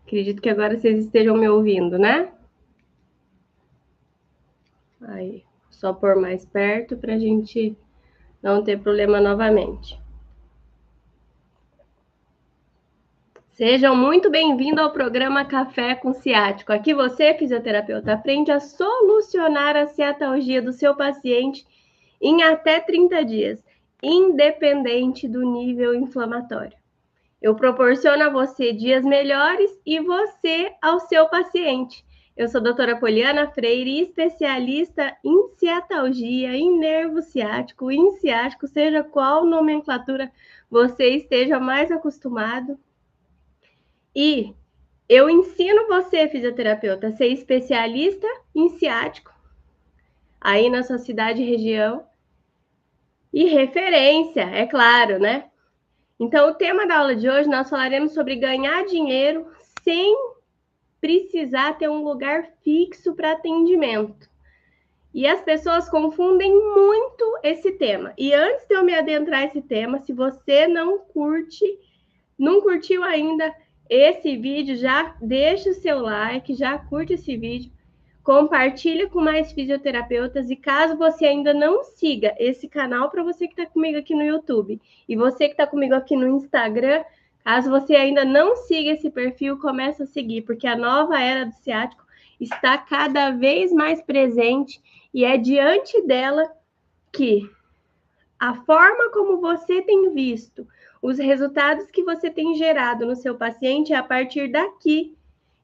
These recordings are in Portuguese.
Acredito que agora vocês estejam me ouvindo, né? Aí, só pôr mais perto para a gente não ter problema novamente. Sejam muito bem-vindos ao programa Café com Ciático. Aqui você, fisioterapeuta, aprende a solucionar a ciatalgia do seu paciente em até 30 dias, independente do nível inflamatório. Eu proporciono a você dias melhores e você ao seu paciente. Eu sou a doutora Poliana Freire, especialista em ciatalgia, em nervo ciático, em ciático, seja qual nomenclatura você esteja mais acostumado. E eu ensino você, fisioterapeuta, a ser especialista em ciático, aí na sua cidade e região, e referência, é claro, né? Então, o tema da aula de hoje, nós falaremos sobre ganhar dinheiro sem precisar ter um lugar fixo para atendimento. E as pessoas confundem muito esse tema. E antes de eu me adentrar esse tema, se você não curtiu ainda esse vídeo, já deixa o seu like, já curte esse vídeo, compartilha com mais fisioterapeutas e caso você ainda não siga esse canal, para você que está comigo aqui no YouTube e você que está comigo aqui no Instagram, caso você ainda não siga esse perfil, começa a seguir, porque a nova era do ciático está cada vez mais presente e é diante dela que a forma como você tem visto os resultados que você tem gerado no seu paciente é a partir daqui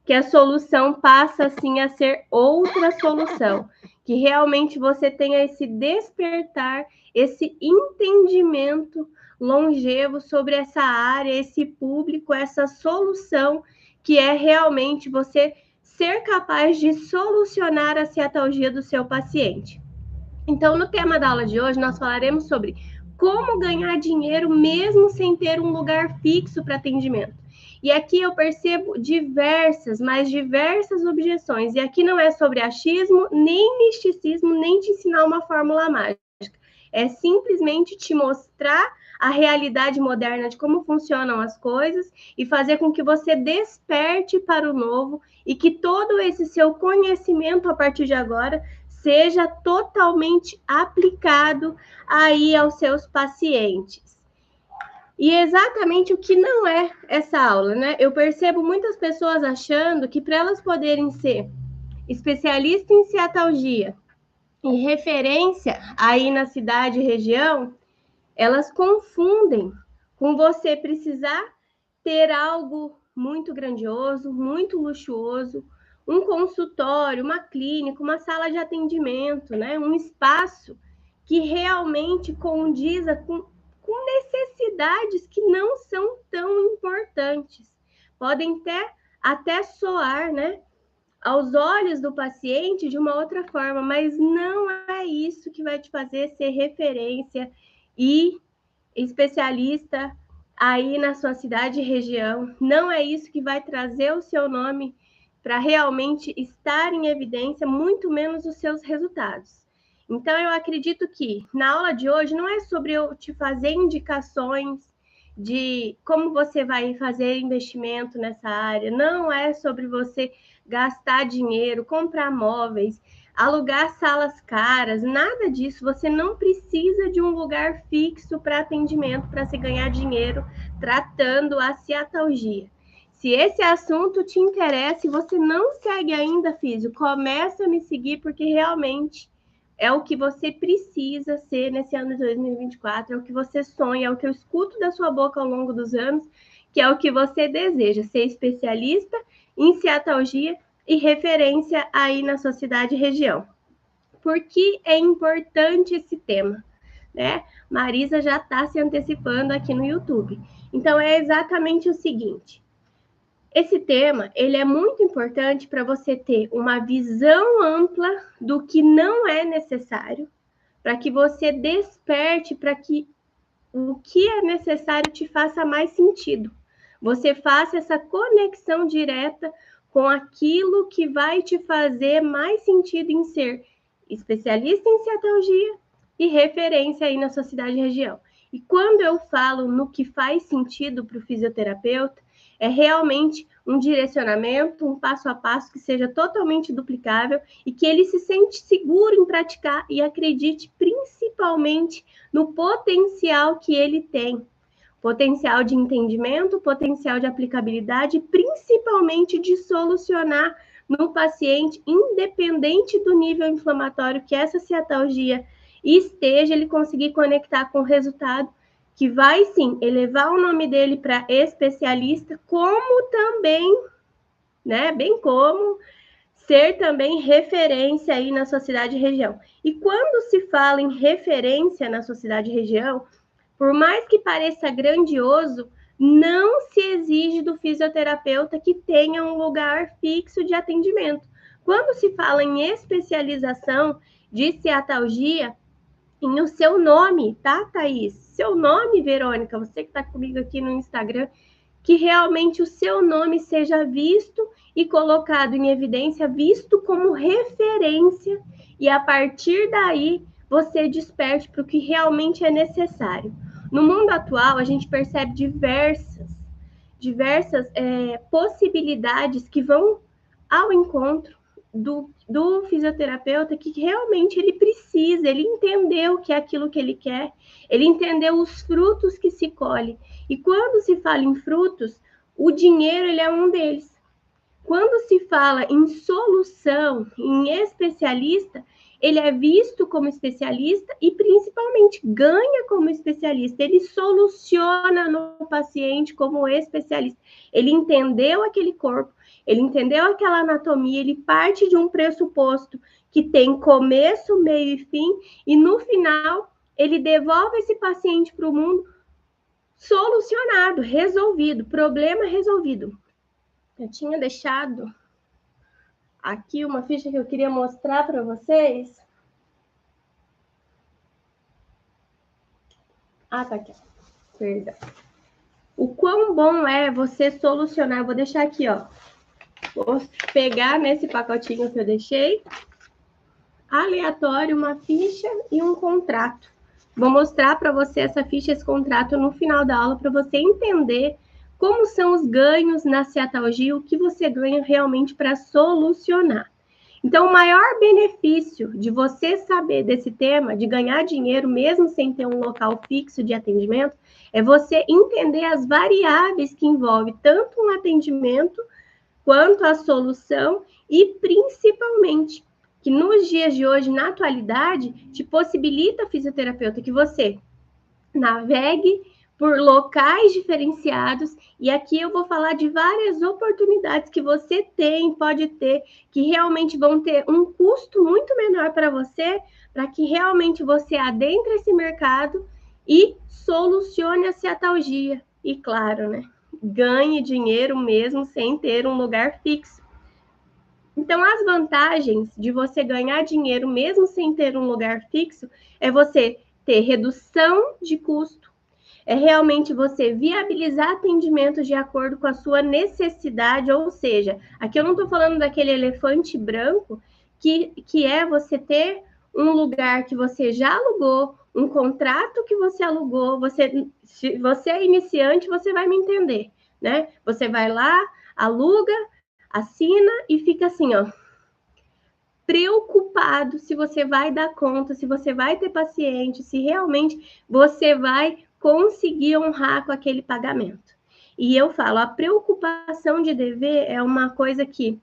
que a solução passa, assim, a ser outra solução. Que realmente você tenha esse despertar, esse entendimento longevo sobre essa área, esse público, essa solução, que é realmente você ser capaz de solucionar a ciatalgia do seu paciente. Então, no tema da aula de hoje, nós falaremos sobre como ganhar dinheiro mesmo sem ter um lugar fixo para atendimento. E aqui eu percebo diversas, mas diversas objeções. E aqui não é sobre achismo, nem misticismo, nem te ensinar uma fórmula mágica. É simplesmente te mostrar a realidade moderna de como funcionam as coisas e fazer com que você desperte para o novo e que todo esse seu conhecimento a partir de agora seja totalmente aplicado aí aos seus pacientes. E exatamente o que não é essa aula, né? Eu percebo muitas pessoas achando que para elas poderem ser especialistas em ciatalgia e referência aí na cidade e região, elas confundem com você precisar ter algo muito grandioso, muito luxuoso, um consultório, uma clínica, uma sala de atendimento, né? Um espaço que realmente condiza com necessidades que não são tão importantes. Podem até soar, né, aos olhos do paciente de uma outra forma, mas não é isso que vai te fazer ser referência e especialista aí na sua cidade e região. Não é isso que vai trazer o seu nome para realmente estar em evidência, muito menos os seus resultados. Então, eu acredito que na aula de hoje não é sobre eu te fazer indicações de como você vai fazer investimento nessa área, não é sobre você gastar dinheiro, comprar móveis, alugar salas caras, nada disso. Você não precisa de um lugar fixo para atendimento, para se ganhar dinheiro tratando a ciatalgia. Se esse assunto te interessa e você não segue ainda, físio, começa a me seguir, porque realmente é o que você precisa ser nesse ano de 2024, é o que você sonha, é o que eu escuto da sua boca ao longo dos anos, que é o que você deseja, ser especialista em ciatalgia e referência aí na sua cidade e região. Por que é importante esse tema? Né? Marisa já está se antecipando aqui no YouTube. Então, é exatamente o seguinte. Esse tema, ele é muito importante para você ter uma visão ampla do que não é necessário, para que você desperte para que o que é necessário te faça mais sentido. Você faça essa conexão direta com aquilo que vai te fazer mais sentido em ser especialista em ciatalgia e referência aí na sua cidade e região. E quando eu falo no que faz sentido para o fisioterapeuta, é realmente um direcionamento, um passo a passo que seja totalmente duplicável e que ele se sente seguro em praticar e acredite principalmente no potencial que ele tem. Potencial de entendimento, potencial de aplicabilidade, principalmente de solucionar no paciente, independente do nível inflamatório que essa ciatalgia esteja, ele conseguir conectar com o resultado que vai, sim, elevar o nome dele para especialista, como também, né, bem como ser também referência aí na sua cidade e região. E quando se fala em referência na sua cidade e região, por mais que pareça grandioso, não se exige do fisioterapeuta que tenha um lugar fixo de atendimento. Quando se fala em especialização de ciatalgia, em o seu nome, tá, Thaís? Seu nome, Verônica, você que está comigo aqui no Instagram, que realmente o seu nome seja visto e colocado em evidência, visto como referência, e a partir daí você desperte para o que realmente é necessário. No mundo atual, a gente percebe diversas possibilidades que vão ao encontro do fisioterapeuta, que realmente ele precisa, ele entendeu que é aquilo que ele quer, ele entendeu os frutos que se colhe. E quando se fala em frutos, o dinheiro ele é um deles. Quando se fala em solução, em especialista, ele é visto como especialista e principalmente ganha como especialista. Ele soluciona no paciente como especialista. Ele entendeu aquele corpo, ele entendeu aquela anatomia, ele parte de um pressuposto que tem começo, meio e fim, e no final ele devolve esse paciente para o mundo solucionado, resolvido, problema resolvido. Eu tinha deixado aqui uma ficha que eu queria mostrar para vocês. Ah, tá aqui. Perdão. O quão bom é você solucionar. Eu vou deixar aqui, ó. Vou pegar nesse pacotinho que eu deixei. Aleatório, uma ficha e um contrato. Vou mostrar para você essa ficha, esse contrato no final da aula, para você entender como são os ganhos na ciatalgia, o que você ganha realmente para solucionar. Então, o maior benefício de você saber desse tema, de ganhar dinheiro mesmo sem ter um local fixo de atendimento, é você entender as variáveis que envolvem tanto um atendimento quanto a solução e, principalmente, que nos dias de hoje, na atualidade, te possibilita, fisioterapeuta, que você navegue por locais diferenciados, e aqui eu vou falar de várias oportunidades que você pode ter, que realmente vão ter um custo muito menor para você, para que realmente você adentre esse mercado e solucione a ciatalgia. E claro, né, ganhe dinheiro mesmo sem ter um lugar fixo. Então, as vantagens de você ganhar dinheiro mesmo sem ter um lugar fixo é você ter redução de custo, é realmente você viabilizar atendimentos de acordo com a sua necessidade, ou seja, aqui eu não estou falando daquele elefante branco, que é você ter um lugar que você já alugou, um contrato que você alugou, se você é iniciante, você vai me entender, né? Você vai lá, aluga, assina e fica assim, ó, preocupado se você vai dar conta, se você vai ter paciente, se realmente você vai conseguir honrar com aquele pagamento. E eu falo, a preocupação de dever é uma coisa que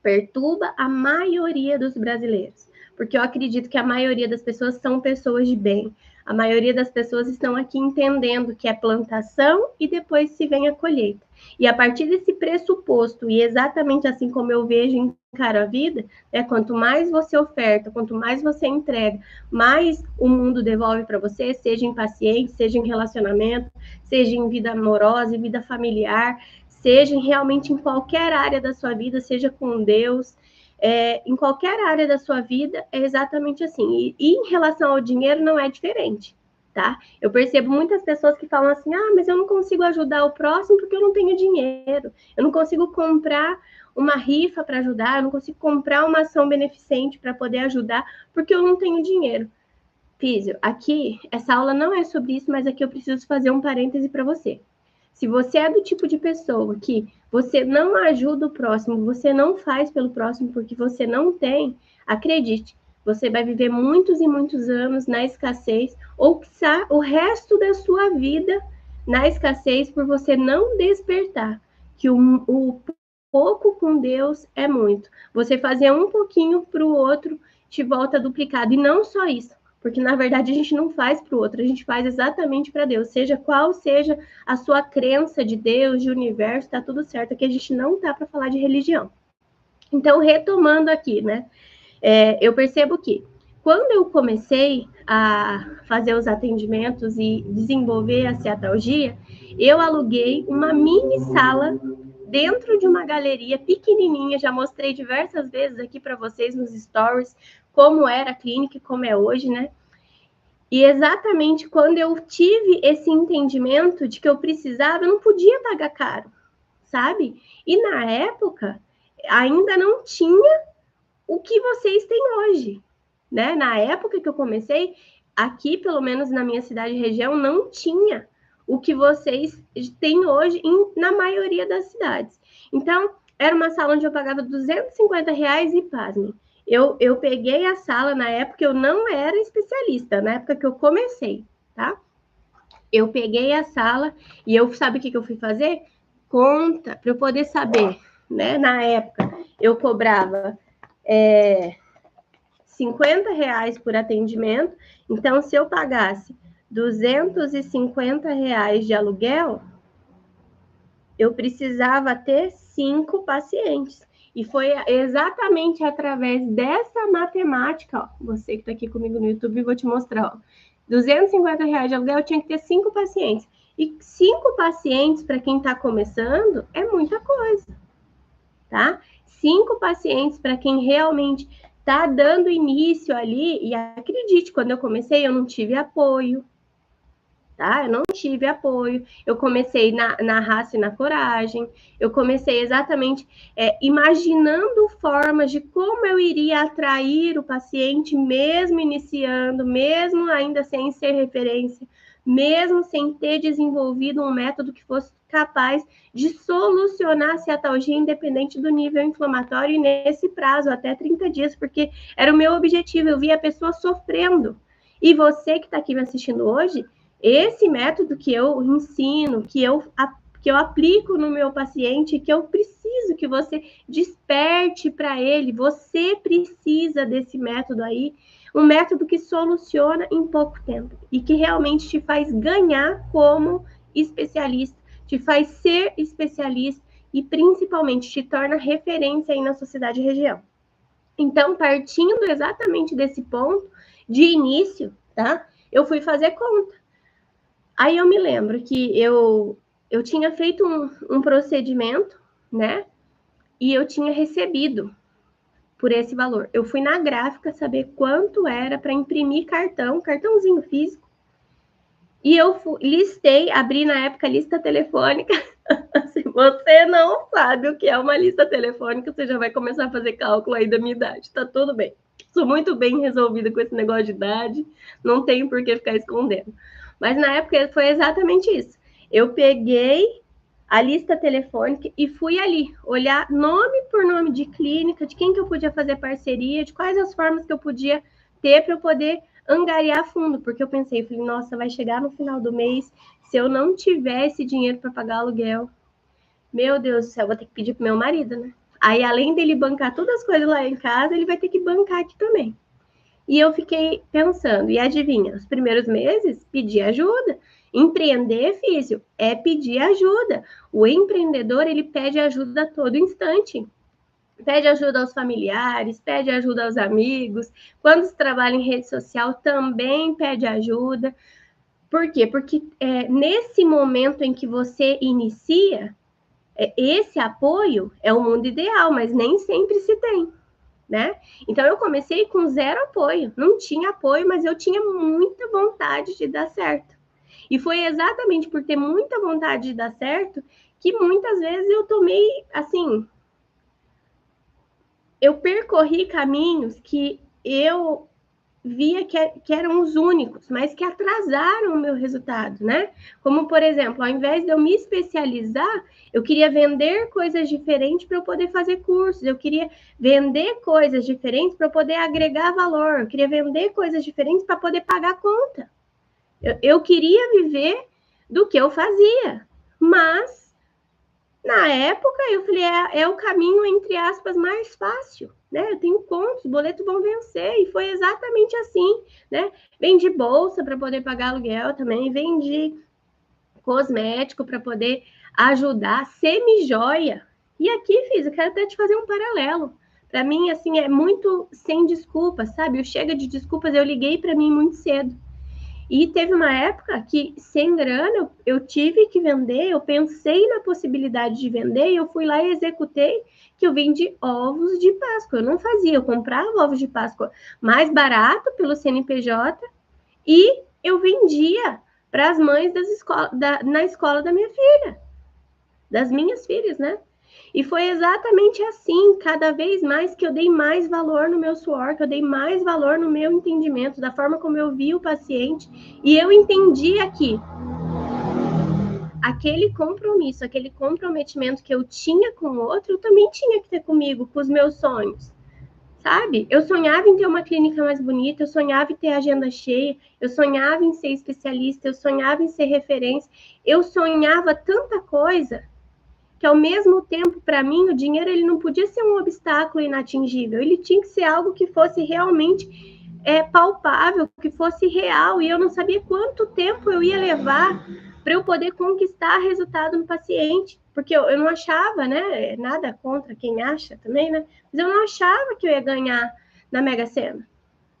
perturba a maioria dos brasileiros, porque eu acredito que a maioria das pessoas são pessoas de bem. A maioria das pessoas estão aqui entendendo que é plantação e depois se vem a colheita. E a partir desse pressuposto, e exatamente assim como eu vejo e encaro a vida, quanto mais você oferta, quanto mais você entrega, mais o mundo devolve para você, seja em paciente, seja em relacionamento, seja em vida amorosa e vida familiar, seja realmente em qualquer área da sua vida, seja com Deus, em qualquer área da sua vida, é exatamente assim. E em relação ao dinheiro, não é diferente, tá? Eu percebo muitas pessoas que falam assim, mas eu não consigo ajudar o próximo porque eu não tenho dinheiro. Eu não consigo comprar uma rifa para ajudar, eu não consigo comprar uma ação beneficente para poder ajudar porque eu não tenho dinheiro. Físio, aqui, essa aula não é sobre isso, mas aqui eu preciso fazer um parêntese para você. Se você é do tipo de pessoa que você não ajuda o próximo, você não faz pelo próximo porque você não tem, acredite, você vai viver muitos e muitos anos na escassez, ou quiçá o resto da sua vida na escassez por você não despertar que o pouco com Deus é muito. Você fazer um pouquinho para o outro te volta duplicado. E não só isso, porque na verdade a gente não faz para o outro, a gente faz exatamente para Deus. Seja qual seja a sua crença de Deus, de universo, tá tudo certo. Aqui a gente não tá para falar de religião. Então, retomando aqui, né? Eu percebo que quando eu comecei a fazer os atendimentos e desenvolver a ceatalgia, eu aluguei uma mini sala dentro de uma galeria pequenininha. Já mostrei diversas vezes aqui para vocês nos stories como era a clínica e como é hoje, né? E exatamente quando eu tive esse entendimento de que eu precisava, eu não podia pagar caro, sabe? E na época ainda não tinha o que vocês têm hoje, né? Na época que eu comecei, aqui, pelo menos na minha cidade e região, não tinha o que vocês têm hoje na maioria das cidades. Então, era uma sala onde eu pagava R$250 e, pasmem, eu peguei a sala na época, eu não era especialista, na época que eu comecei, tá? Eu peguei a sala e eu, sabe o que eu fui fazer? Conta, para eu poder saber, né? Na época, eu cobrava R$50 por atendimento. Então, se eu pagasse R$250 de aluguel, eu precisava ter 5 pacientes. E foi exatamente através dessa matemática, ó, você que está aqui comigo no YouTube, vou te mostrar, ó, R$250 de aluguel, eu tinha que ter 5 pacientes. E 5 pacientes, para quem está começando, é muita coisa, tá? 5 pacientes para quem realmente está dando início ali, e acredite, quando eu comecei, eu não tive apoio, tá? Eu não tive apoio, eu comecei na raça e na coragem, eu comecei exatamente imaginando formas de como eu iria atrair o paciente, mesmo iniciando, mesmo ainda sem ser referência, mesmo sem ter desenvolvido um método que fosse capaz de solucionar a ceatalgia independente do nível inflamatório e nesse prazo, até 30 dias, porque era o meu objetivo, eu via a pessoa sofrendo. E você que está aqui me assistindo hoje, esse método que eu ensino, que eu aplico no meu paciente, que eu preciso que você desperte para ele, você precisa desse método aí, um método que soluciona em pouco tempo e que realmente te faz ganhar como especialista, te faz ser especialista e principalmente te torna referência aí na sociedade e região. Então, partindo exatamente desse ponto de início, tá? Eu fui fazer conta. Aí eu me lembro que eu tinha feito um procedimento, né? E eu tinha recebido por esse valor. Eu fui na gráfica saber quanto era para imprimir cartãozinho físico. E eu listei, abri na época a lista telefônica. Se você não sabe o que é uma lista telefônica, você já vai começar a fazer cálculo aí da minha idade. Tá tudo bem. Sou muito bem resolvida com esse negócio de idade, não tenho por que ficar escondendo. Mas na época foi exatamente isso. Eu peguei a lista telefônica e fui ali olhar nome por nome de clínica, de quem que eu podia fazer parceria, de quais as formas que eu podia ter para eu poder angariar fundo, porque eu pensei, falei, nossa, vai chegar no final do mês, se eu não tiver esse dinheiro para pagar aluguel, meu Deus do céu, vou ter que pedir pro meu marido, né? Aí, além dele bancar todas as coisas lá em casa, ele vai ter que bancar aqui também. E eu fiquei pensando, e adivinha, os primeiros meses, pedi ajuda. Empreender, filho, é pedir ajuda. O empreendedor, ele pede ajuda a todo instante. Pede ajuda aos familiares, pede ajuda aos amigos. Quando se trabalha em rede social, também pede ajuda. Por quê? Porque nesse momento em que você inicia, esse apoio é o mundo ideal, mas nem sempre se tem, né? Então eu comecei com 0 apoio, não tinha apoio, mas eu tinha muita vontade de dar certo. E foi exatamente por ter muita vontade de dar certo que muitas vezes eu tomei, assim, eu percorri caminhos que eu via que eram os únicos, mas que atrasaram o meu resultado, né? Como, por exemplo, ao invés de eu me especializar, eu queria vender coisas diferentes para eu poder fazer cursos, eu queria vender coisas diferentes para eu poder agregar valor, eu queria vender coisas diferentes para poder pagar a conta. Eu queria viver do que eu fazia, mas na época eu falei, é o caminho, entre aspas, mais fácil, né? Eu tenho contas, os boletos vão vencer, e foi exatamente assim, né? Vendi bolsa para poder pagar aluguel também, vendi cosmético para poder ajudar, semi-joia. E aqui, eu quero até te fazer um paralelo. Para mim, assim, é muito sem desculpas, sabe? O chega de desculpas, eu liguei para mim muito cedo. E teve uma época que, sem grana, eu tive que vender, eu pensei na possibilidade de vender, e eu fui lá e executei, que eu vendi ovos de Páscoa. Eu não fazia, eu comprava ovos de Páscoa mais barato pelo CNPJ, e eu vendia para as mães na escola da minha filha, das minhas filhas, né? E foi exatamente assim, cada vez mais, que eu dei mais valor no meu suor, que eu dei mais valor no meu entendimento, da forma como eu vi o paciente, e eu entendia que aquele compromisso, aquele comprometimento que eu tinha com o outro, eu também tinha que ter comigo, com os meus sonhos, sabe? Eu sonhava em ter uma clínica mais bonita, eu sonhava em ter agenda cheia, eu sonhava em ser especialista, eu sonhava em ser referência, eu sonhava tanta coisa, que ao mesmo tempo, para mim, o dinheiro ele não podia ser um obstáculo inatingível, ele tinha que ser algo que fosse realmente palpável, que fosse real, e eu não sabia quanto tempo eu ia levar para eu poder conquistar resultado no paciente, porque eu não achava, né, nada contra quem acha também, né, mas eu não achava que eu ia ganhar na Mega Sena,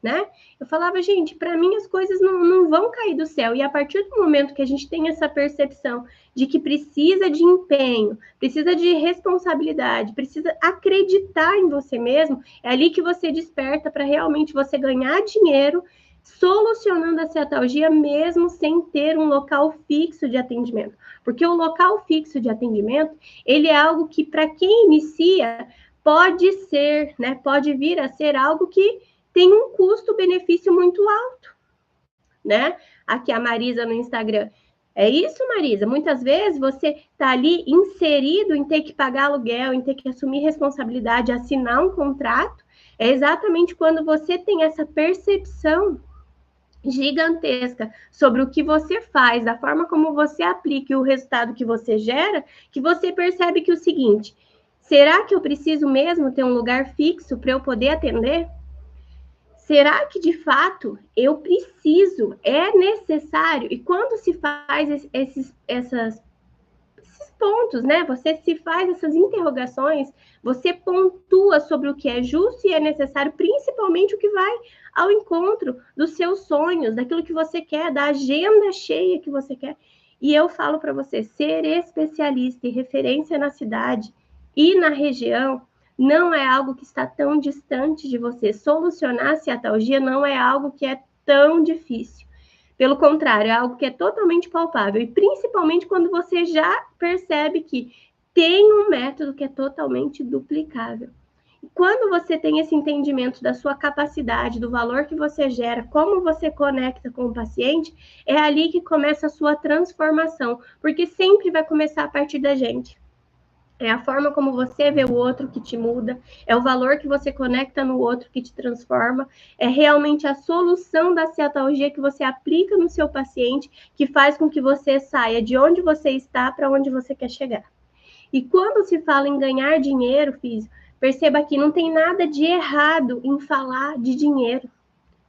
né? Eu falava, gente, para mim as coisas não vão cair do céu. E a partir do momento que a gente tem essa percepção de que precisa de empenho, precisa de responsabilidade, precisa acreditar em você mesmo, é ali que você desperta para realmente você ganhar dinheiro solucionando a cetalgia mesmo sem ter um local fixo de atendimento. Porque o local fixo de atendimento, ele é algo que para quem inicia pode ser, né, pode vir a ser algo que tem um custo-benefício muito alto, né? Aqui a Marisa no Instagram. É isso, Marisa? Muitas vezes você está ali inserido em ter que pagar aluguel, em ter que assumir responsabilidade, assinar um contrato. É exatamente quando você tem essa percepção gigantesca sobre o que você faz, da forma como você aplica e o resultado que você gera, que você percebe que o seguinte, será que eu preciso mesmo ter um lugar fixo para eu poder atender? Será que de fato eu preciso, é necessário? E quando se faz esses pontos, né? Você se faz essas interrogações, você pontua sobre o que é justo e é necessário, principalmente o que vai ao encontro dos seus sonhos, daquilo que você quer, da agenda cheia que você quer. E eu falo para você, ser especialista e referência na cidade e na região não é algo que está tão distante de você. Solucionar a ciatalgia não é algo que é tão difícil. Pelo contrário, é algo que é totalmente palpável. E principalmente quando você já percebe que tem um método que é totalmente duplicável. E quando você tem esse entendimento da sua capacidade, do valor que você gera, como você conecta com o paciente, é ali que começa a sua transformação. Porque sempre vai começar a partir da gente. É a forma como você vê o outro que te muda, é o valor que você conecta no outro que te transforma, é realmente a solução da ciatalgia que você aplica no seu paciente, que faz com que você saia de onde você está para onde você quer chegar. E quando se fala em ganhar dinheiro, físico, perceba que não tem nada de errado em falar de dinheiro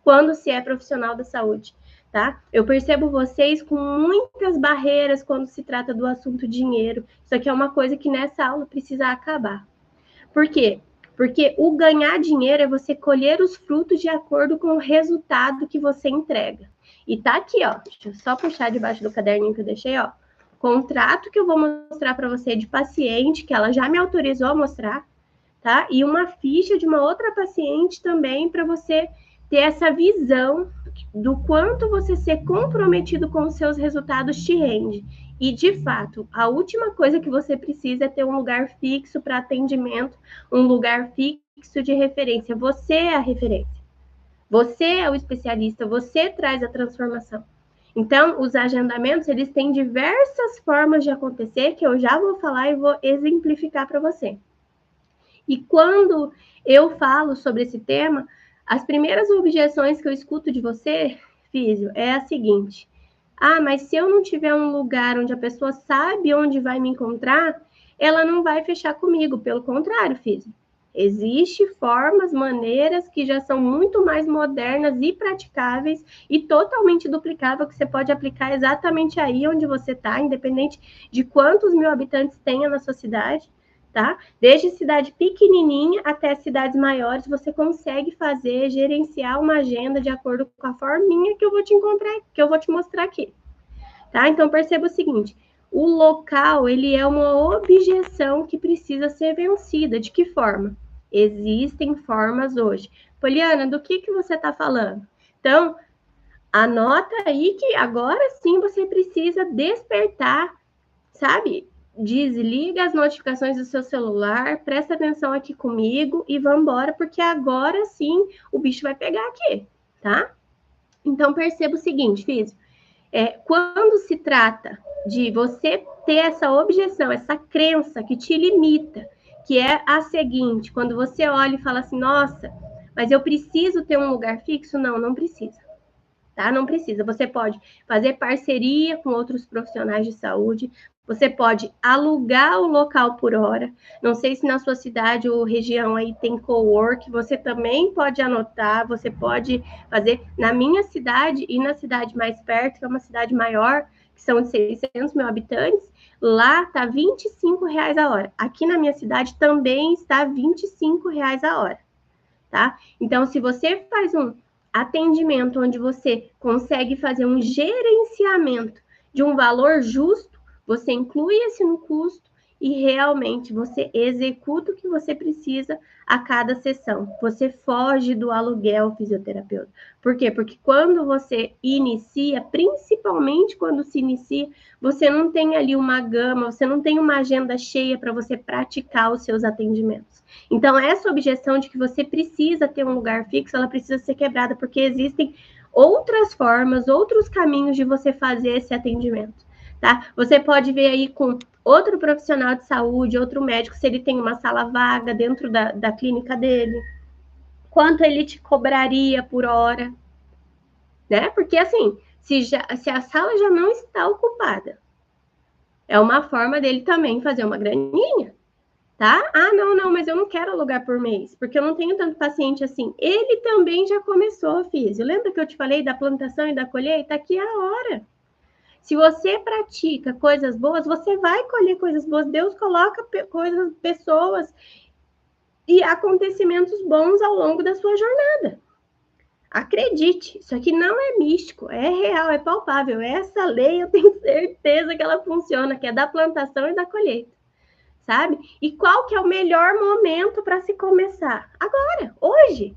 quando se é profissional da saúde. Tá? Eu percebo vocês com muitas barreiras quando se trata do assunto dinheiro. Isso aqui é uma coisa que nessa aula precisa acabar. Por quê? Porque o ganhar dinheiro é você colher os frutos de acordo com o resultado que você entrega. E tá aqui, ó. Deixa eu só puxar debaixo do caderninho que eu deixei, ó. Contrato que eu vou mostrar para você de paciente, que ela já me autorizou a mostrar, tá? E uma ficha de uma outra paciente também para você ter essa visão do quanto você ser comprometido com os seus resultados te rende. E, de fato, a última coisa que você precisa é ter um lugar fixo para atendimento, um lugar fixo de referência. Você é a referência. Você é o especialista, você traz a transformação. Então, os agendamentos, eles têm diversas formas de acontecer, que eu já vou falar e vou exemplificar para você. E quando eu falo sobre esse tema, as primeiras objeções que eu escuto de você, Físio, é a seguinte: ah, mas se eu não tiver um lugar onde a pessoa sabe onde vai me encontrar, ela não vai fechar comigo. Pelo contrário, Físio. Existem formas, maneiras que já são muito mais modernas e praticáveis e totalmente duplicáveis, que você pode aplicar exatamente aí onde você está, independente de quantos mil habitantes tenha na sua cidade, tá? Desde cidade pequenininha até cidades maiores, você consegue fazer, gerenciar uma agenda de acordo com a forminha que eu vou te encontrar, que eu vou te mostrar aqui, tá? Então, perceba o seguinte: o local, ele é uma objeção que precisa ser vencida. De que forma? Existem formas hoje. Poliana, do que você está falando? Então, anota aí que agora sim você precisa despertar, sabe? Desliga as notificações do seu celular, presta atenção aqui comigo e vamos embora, porque agora sim o bicho vai pegar aqui, tá? Então, perceba o seguinte, Físio. Quando se trata de você ter essa objeção, essa crença que te limita, que é a seguinte: quando você olha e fala assim, nossa, mas eu preciso ter um lugar fixo? Não, não precisa, tá? Não precisa. Você pode fazer parceria com outros profissionais de saúde, você pode alugar o local por hora. Não sei se na sua cidade ou região aí tem cowork, você também pode anotar, você pode fazer. Na minha cidade e na cidade mais perto, que é uma cidade maior, que são de 600 mil habitantes, lá tá R$25 a hora. Aqui na minha cidade também está R$25 a hora, tá? Então, se você faz um atendimento onde você consegue fazer um gerenciamento de um valor justo, você inclui esse no custo e realmente você executa o que você precisa a cada sessão. Você foge do aluguel fisioterapeuta. Por quê? Porque quando você inicia, principalmente quando se inicia, você não tem ali uma gama, você não tem uma agenda cheia para você praticar os seus atendimentos. Então, essa objeção de que você precisa ter um lugar fixo, ela precisa ser quebrada, porque existem outras formas, outros caminhos de você fazer esse atendimento. Tá? Você pode ver aí com outro profissional de saúde, outro médico, se ele tem uma sala vaga dentro da clínica dele, quanto ele te cobraria por hora, né? Porque assim, se a sala já não está ocupada, é uma forma dele também fazer uma graninha, tá? Ah, não, mas eu não quero alugar por mês, porque eu não tenho tanto paciente assim. Ele também já começou, Físio. Lembra que eu te falei da plantação e da colheita? Aqui é a hora. Se você pratica coisas boas, você vai colher coisas boas. Deus coloca coisas, pessoas e acontecimentos bons ao longo da sua jornada. Acredite, isso aqui não é místico, é real, é palpável. Essa lei eu tenho certeza que ela funciona, que é da plantação e da colheita, sabe? E qual que é o melhor momento para se começar? Agora, hoje.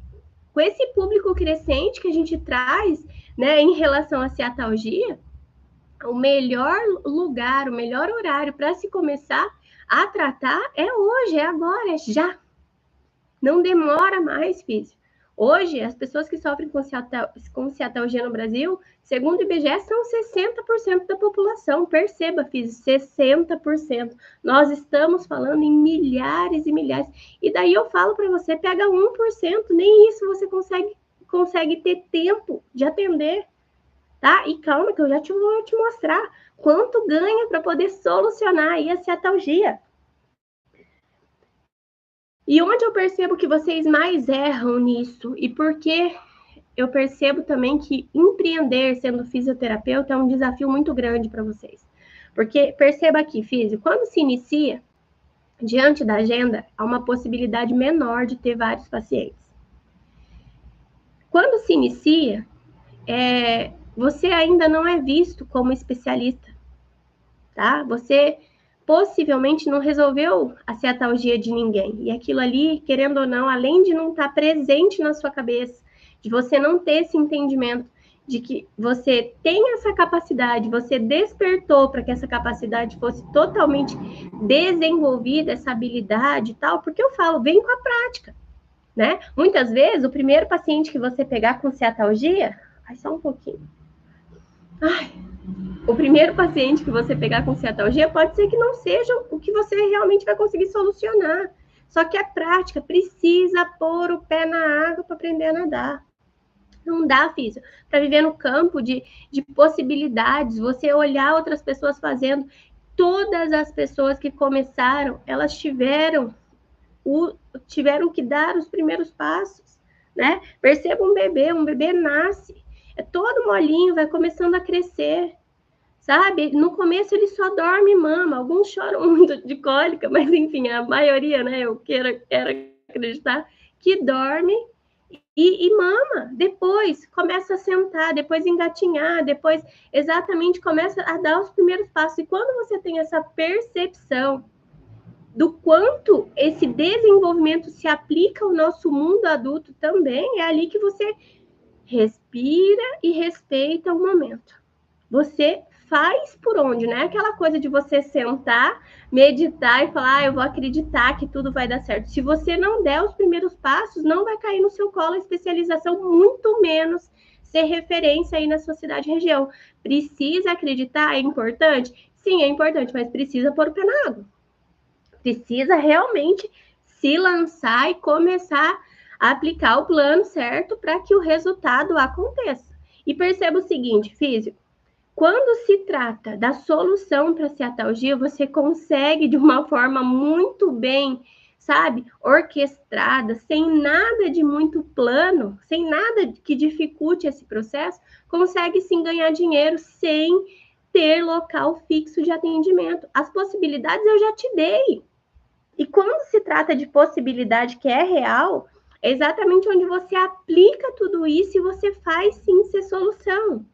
Com esse público crescente que a gente traz, né, em relação à ciatalgia, o melhor lugar, o melhor horário para se começar a tratar é hoje, é agora, é já. Não demora mais, Físio. Hoje, as pessoas que sofrem com ciatalgia no Brasil, segundo o IBGE, são 60% da população. Perceba, Físio, 60%. Nós estamos falando em milhares e milhares. E daí eu falo para você, pega 1%, nem isso você consegue ter tempo de atender. Tá? E calma que eu já vou te mostrar quanto ganha para poder solucionar aí a ciatalgia. E onde eu percebo que vocês mais erram nisso e por que eu percebo também que empreender sendo fisioterapeuta é um desafio muito grande para vocês. Porque perceba aqui, Físio, quando se inicia, diante da agenda, há uma possibilidade menor de ter vários pacientes. Quando se inicia, você ainda não é visto como especialista, tá? Você possivelmente não resolveu a ciatalgia de ninguém. E aquilo ali, querendo ou não, além de não estar presente na sua cabeça, de você não ter esse entendimento de que você tem essa capacidade, você despertou para que essa capacidade fosse totalmente desenvolvida, essa habilidade e tal, porque eu falo, vem com a prática. né? Muitas vezes, o primeiro paciente que você pegar com ciatalgia, só um pouquinho. O primeiro paciente que você pegar com ciatalgia pode ser que não seja o que você realmente vai conseguir solucionar. Só que a prática precisa pôr o pé na água para aprender a nadar. Não dá, físico, para viver no campo de possibilidades, você olhar outras pessoas fazendo. Todas as pessoas que começaram, elas tiveram que dar os primeiros passos, né? Perceba um bebê nasce, é todo molinho, vai começando a crescer, sabe? No começo ele só dorme e mama, alguns choram muito de cólica, mas enfim, a maioria, né? Eu quero acreditar que dorme e mama, depois começa a sentar, depois engatinhar, depois exatamente começa a dar os primeiros passos. E quando você tem essa percepção do quanto esse desenvolvimento se aplica ao nosso mundo adulto também, é ali que você respira e respeita o momento. Você faz por onde, não é aquela coisa de você sentar, meditar e falar, eu vou acreditar que tudo vai dar certo. Se você não der os primeiros passos, não vai cair no seu colo a especialização, muito menos ser referência aí na sua cidade e região. Precisa acreditar? É importante? Sim, é importante, mas precisa pôr o pé na água. Precisa realmente se lançar e começar a aplicar o plano certo para que o resultado aconteça. E perceba o seguinte, físico, quando se trata da solução para a ciatalgia, você consegue de uma forma muito bem, sabe, orquestrada, sem nada de muito plano, sem nada que dificulte esse processo, consegue sim ganhar dinheiro sem ter local fixo de atendimento. As possibilidades eu já te dei. E quando se trata de possibilidade que é real, é exatamente onde você aplica tudo isso e você faz sim ser solução.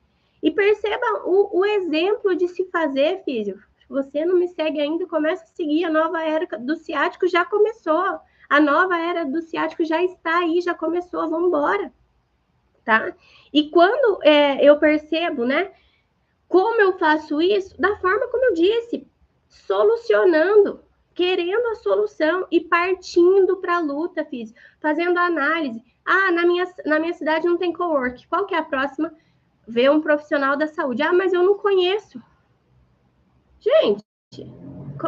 E perceba o exemplo de se fazer, filho. Se você não me segue ainda, começa a seguir. A nova era do ciático já começou. A nova era do ciático já está aí, já começou. Vamos embora, tá? E quando eu percebo, né, como eu faço isso? Da forma como eu disse, solucionando, querendo a solução e partindo para a luta, fazendo análise. Na minha cidade não tem cowork. Qual que é a próxima? Ver um profissional da saúde. Mas eu não conheço. Gente,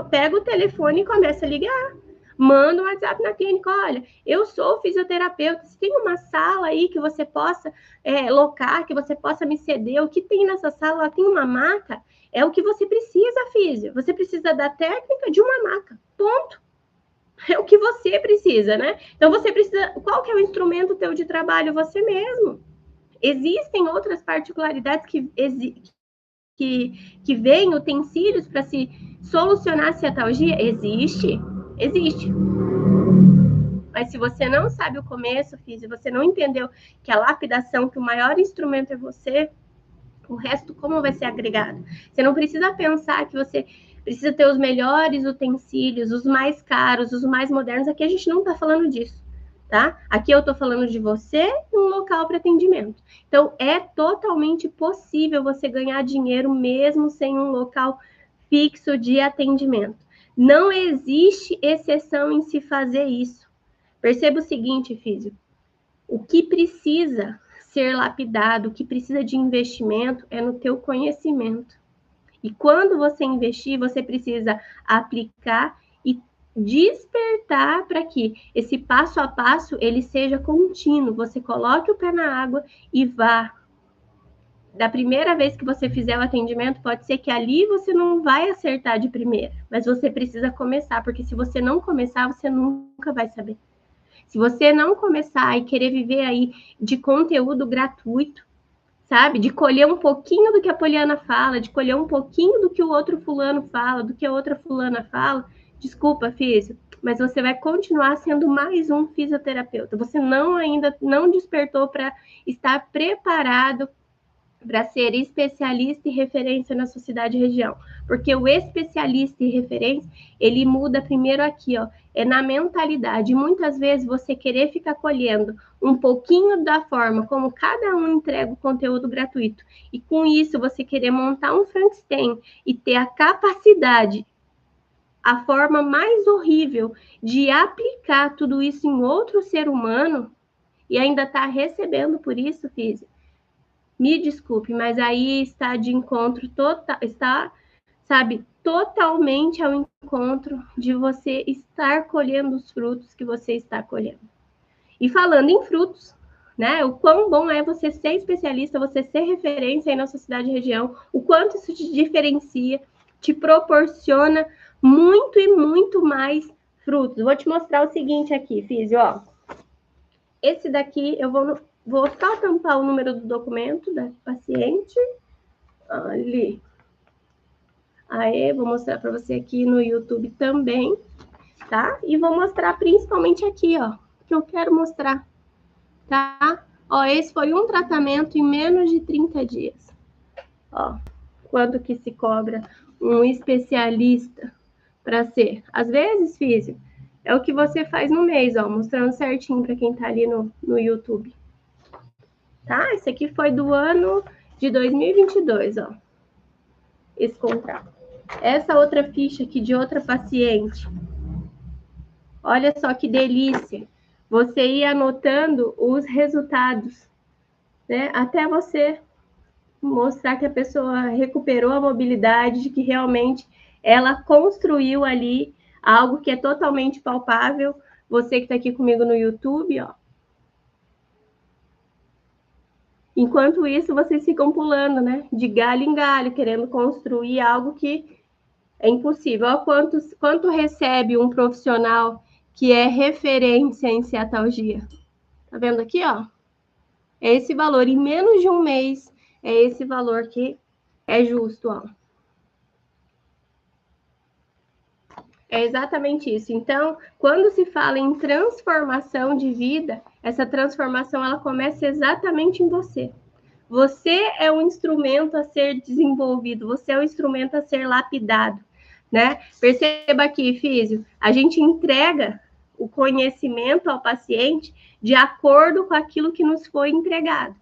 pega o telefone e começa a ligar. Manda um WhatsApp na clínica, olha, eu sou fisioterapeuta, se tem uma sala aí que você possa locar, que você possa me ceder, o que tem nessa sala, ela tem uma maca, é o que você precisa, físio. Você precisa da técnica de uma maca, ponto. É o que você precisa, né? Então, você precisa, qual que é o instrumento teu de trabalho? Você mesmo. Existem outras particularidades que vêm utensílios para se solucionar a ciatalgia? Existe. Mas se você não sabe o começo, físico, você não entendeu que a lapidação, que o maior instrumento é você, o resto como vai ser agregado? Você não precisa pensar que você precisa ter os melhores utensílios, os mais caros, os mais modernos. Aqui a gente não está falando disso, tá? Aqui eu estou falando de você e um local para atendimento. Então, é totalmente possível você ganhar dinheiro mesmo sem um local fixo de atendimento. Não existe exceção em se fazer isso. Perceba o seguinte, físico, o que precisa ser lapidado, o que precisa de investimento é no teu conhecimento. E quando você investir, você precisa aplicar e despertar para que esse passo a passo ele seja contínuo. Você coloque o pé na água e vá. Da primeira vez que você fizer o atendimento, pode ser que ali você não vai acertar de primeira, mas você precisa começar, porque se você não começar, você nunca vai saber. Se você não começar e querer viver aí de conteúdo gratuito, sabe? De colher um pouquinho do que a Poliana fala, de colher um pouquinho do que o outro fulano fala, do que a outra fulana fala, desculpa, físio, mas você vai continuar sendo mais um fisioterapeuta. Você ainda não despertou para estar preparado para ser especialista e referência na sua cidade e região. Porque o especialista e referência, ele muda primeiro aqui, ó, é na mentalidade. E muitas vezes você querer ficar colhendo um pouquinho da forma como cada um entrega o conteúdo gratuito, e com isso você querer montar um Frankenstein e ter a capacidade a forma mais horrível de aplicar tudo isso em outro ser humano e ainda está recebendo por isso, Físio, me desculpe, mas aí está de encontro total, está, sabe, totalmente ao encontro de você estar colhendo os frutos que você está colhendo. E falando em frutos, né? O quão bom é você ser especialista, você ser referência aí na sua cidade e região, o quanto isso te diferencia, te proporciona muito e muito mais frutos. Vou te mostrar o seguinte aqui, Físio, ó. Esse daqui eu vou só tampar o número do documento da paciente. Ali. Aí, vou mostrar para você aqui no YouTube também, tá? E vou mostrar principalmente aqui, ó, que eu quero mostrar, tá? Ó, esse foi um tratamento em menos de 30 dias. Ó, quanto que se cobra um especialista para ser? Às vezes, Físio, é o que você faz no mês, ó, mostrando certinho para quem tá ali no YouTube. Tá? Esse aqui foi do ano de 2022, ó. Esse contrato. Essa outra ficha aqui de outra paciente. Olha só que delícia. Você ir anotando os resultados, né? Até você mostrar que a pessoa recuperou a mobilidade, de que realmente ela construiu ali algo que é totalmente palpável. Você que está aqui comigo no YouTube, ó. Enquanto isso, vocês ficam pulando, né? De galho em galho, querendo construir algo que é impossível. Olha quanto recebe um profissional que é referência em ciatalgia. Tá vendo aqui, ó? É esse valor. Em menos de um mês, é esse valor que é justo, ó. É exatamente isso. Então, quando se fala em transformação de vida, essa transformação ela começa exatamente em você. Você é um instrumento a ser desenvolvido, você é um instrumento a ser lapidado, né? Perceba aqui, Físio, a gente entrega o conhecimento ao paciente de acordo com aquilo que nos foi entregado.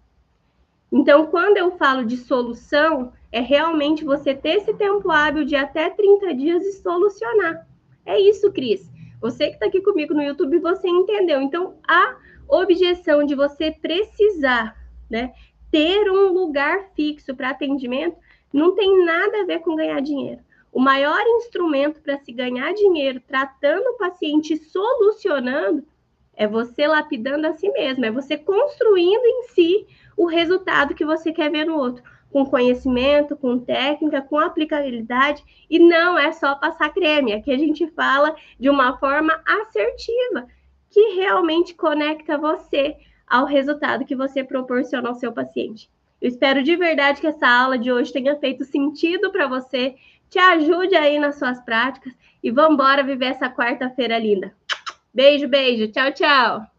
Então, quando eu falo de solução, é realmente você ter esse tempo hábil de até 30 dias e solucionar. É isso, Cris. Você que está aqui comigo no YouTube, você entendeu. Então, a objeção de você precisar, né, ter um lugar fixo para atendimento não tem nada a ver com ganhar dinheiro. O maior instrumento para se ganhar dinheiro tratando o paciente e solucionando é você lapidando a si mesmo, é você construindo em si o resultado que você quer ver no outro, com conhecimento, com técnica, com aplicabilidade, e não é só passar creme. Aqui a gente fala de uma forma assertiva, que realmente conecta você ao resultado que você proporciona ao seu paciente. Eu espero de verdade que essa aula de hoje tenha feito sentido para você, te ajude aí nas suas práticas e vamos embora viver essa quarta-feira linda. Beijo, beijo. Tchau, tchau.